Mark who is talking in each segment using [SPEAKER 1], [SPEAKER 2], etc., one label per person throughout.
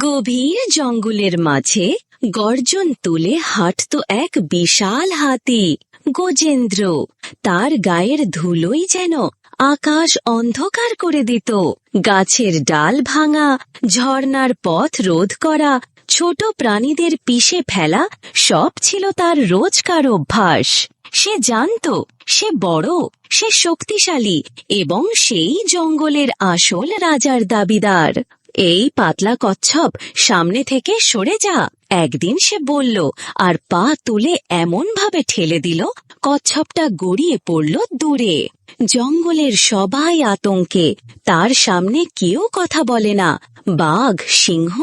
[SPEAKER 1] গভীর জঙ্গলের মাঝে গর্জন তুলে হাঁটত এক বিশাল হাতি গজেন্দ্র। তার গায়ের ধুলোই যেন আকাশ অন্ধকার করে দিত। গাছের ডাল ভাঙা, ঝর্ণার পথ রোধ করা, ছোট প্রাণীদের পিষে ফেলা সব ছিল তার রোজকার অভ্যাস। সে জানত সে বড়, সে শক্তিশালী এবং সেই জঙ্গলের আসল রাজার দাবিদার। এই পাতলা কচ্ছপ, সামনে থেকে সরে যা, একদিন সে বলল, আর পা তুলে এমন ভাবে ঠেলে দিল কচ্ছপটা গড়িয়ে পড়ল দূরে। জঙ্গলের সবাই আতঙ্কে, তার সামনে কেউ কথা বলে না। বাঘ, সিংহ,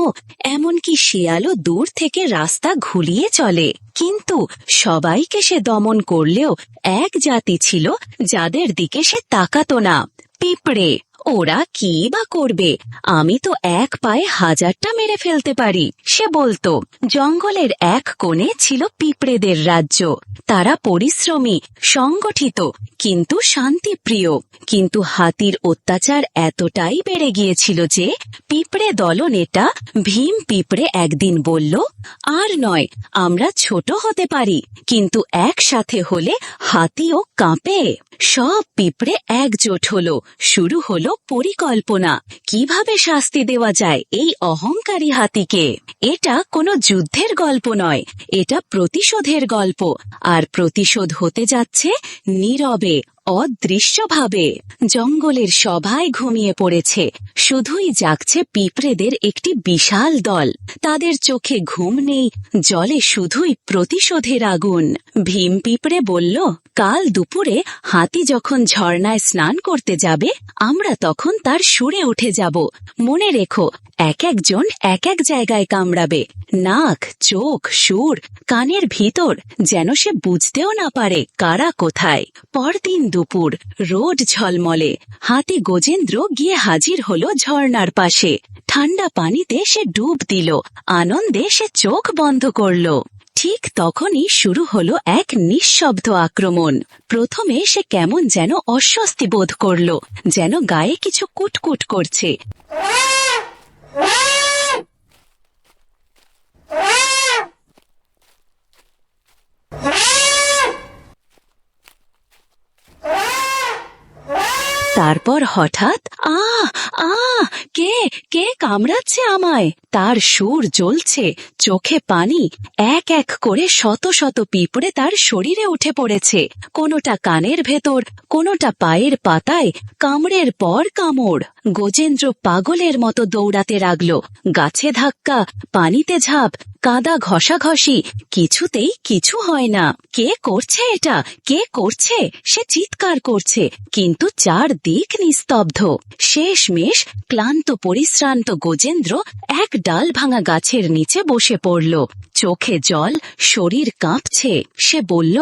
[SPEAKER 1] এমনকি শিয়ালও দূর থেকে রাস্তা ঘুরিয়ে চলে। কিন্তু সবাইকে সে দমন করলেও এক জাতি ছিল যাদের দিকে সে তাকাতো না, পিঁপড়ে। ওরা কি বা করবে, আমি তো এক পায়ে 1000টা মেরে ফেলতে পারি, সে বলতো। জঙ্গলের এক কোণে ছিল পিঁপড়েদের রাজ্য। তারা পরিশ্রমী, সংগঠিত, কিন্তু শান্তিপ্রিয়। কিন্তু হাতির অত্যাচার এতটাই বেড়ে গিয়েছিল যে পিঁপড়ে দলনেতা ভীম পিঁপড়ে একদিন বলল, আর নয়, আমরা ছোট হতে পারি, কিন্তু একসাথে হলে হাতিও কাঁপে। সব পিঁপড়ে একজোট হলো। শুরু হলো পরিকল্পনা, কিভাবে শাস্তি দেওয়া যায় এই অহংকারী হাতিকে। এটা কোনো যুদ্ধের গল্প নয়, এটা প্রতিশোধের গল্প। আর প্রতিশোধ হতে যাচ্ছে নীরবে, অদৃশ্যভাবে। জঙ্গলের সবাই ঘুমিয়ে পড়েছে, শুধুই জাগছে পিঁপড়েদের একটি বিশাল দল। তাদের চোখে ঘুম নেই, জলে শুধুই প্রতিশোধের আগুন। ভীম পিঁপড়ে বলল, কাল দুপুরে হাতি যখন ঝর্ণায় স্নান করতে যাবে, আমরা তখন তার সুরে উঠে যাব। মনে রেখো, এক একজন এক এক জায়গায় কামড়াবে, নাক, চোখ, সুর, কানের ভিতর, যেন সে বুঝতেও না পারে কারা কোথায়। পরদিন দুপুর, রোদ ঝলমলে। হাতি গজেন্দ্র গিয়ে হাজির হলো ঝর্ণার পাশে। ঠান্ডা পানিতে সে ডুব দিল, আনন্দে সে চোখ বন্ধ করল। ঠিক তখনই শুরু হলো এক নিঃশব্দ আক্রমণ। প্রথমে সে কেমন যেন অস্বস্তি বোধ করল, যেন গায়ে কিছু কুটকুট করছে। তারপর হঠাৎ কে কে কামড়াচ্ছে আমায়। তার সুর জ্বলছে, চোখে পানি। এক এক করে শত শত পিঁপড়ে তার শরীরে উঠে পড়েছে, কোনোটা কানের ভেতর, কোনোটা পায়ের পাতায়। কামড়ের পর কামড়। গজেন্দ্র পাগলের মতো দৌড়াতে লাগল। গাছে ধাক্কা, পানিতে ঝাঁপ, কাদা ঘষাঘষি, কিছুতেই কিছু হয় না। কে করছে এটা, কে করছে? সে চিৎকার করছে, কিন্তু চারদিক নিস্তব্ধ। শেষমেশ ক্লান্ত পরিশ্রান্ত গজেন্দ্র এক ডাল ভাঙা গাছের নিচে বসে পড়ল। চোখে জল, শরীর কাঁপছে। সে বলল,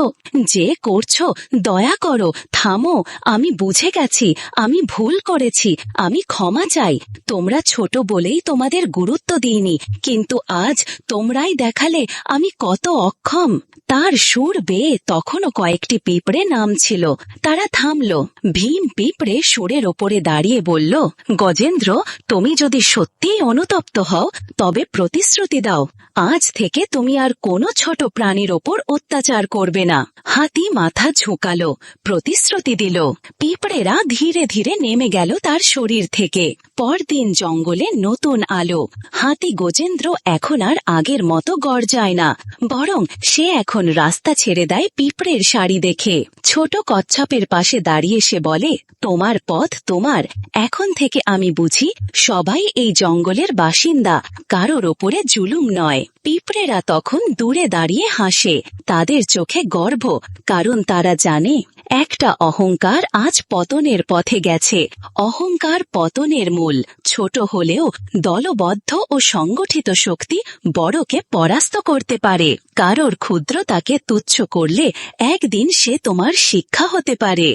[SPEAKER 1] যে করছো দয়া করো, থামো। আমি বুঝে গেছি, আমি ভুল করেছি, আমি ক্ষমা চাই। তোমরা ছোট বলেই তোমাদের গুরুত্ব দিইনি, কিন্তু আজ তোমরাই দেখালে আমি কত অক্ষম। তার সুর বেয়ে তখনও কয়েকটি পিঁপড়ে নামছিল। তারা থামল। ভীম পিঁপড়ে সুরের ওপরে দাঁড়িয়ে বলল, গজেন্দ্র, তুমি যদি সত্যিই অনুতপ্ত হও, তবে প্রতিশ্রুতি দাও, আজ থেকে তুমি আর কোনো ছোট প্রাণীর ওপর অত্যাচার করবে না। হাতি মাথা ঝুঁকালো, প্রতিশ্রুতি দিল। পিঁপড়েরা ধীরে ধীরে নেমে গেল তার শরীর থেকে। পরদিন জঙ্গলে নতুন আলো। হাতি গজেন্দ্র এখন আর আগের মতো গর্জায় না, বরং সে এখন রাস্তা ছেড়ে দেয় পিঁপড়ের সারি দেখে। ছোট কচ্ছপের পাশে দাঁড়িয়ে সে বলে, তোমার পথ তোমার। এখন থেকে আমি বুঝি সবাই এই জঙ্গলের বাসিন্দা, কারোর ওপরে জুলুম নয়। পিঁপড়েরা তখন দূরে দাঁড়িয়ে হাসে, তাদের চোখে গর্ব, কারণ তারা জানে একটা অহংকার আজ পতনের পথে গেছে। অহংকার পতনের মূল। ছোট হলেও দলবদ্ধ ও সংগঠিত শক্তি বড়কে পরাস্ত করতে পারে। কারোর ক্ষুদ্রতাকে তুচ্ছ করলে একদিন সে তোমার শিক্ষা হতে পারে।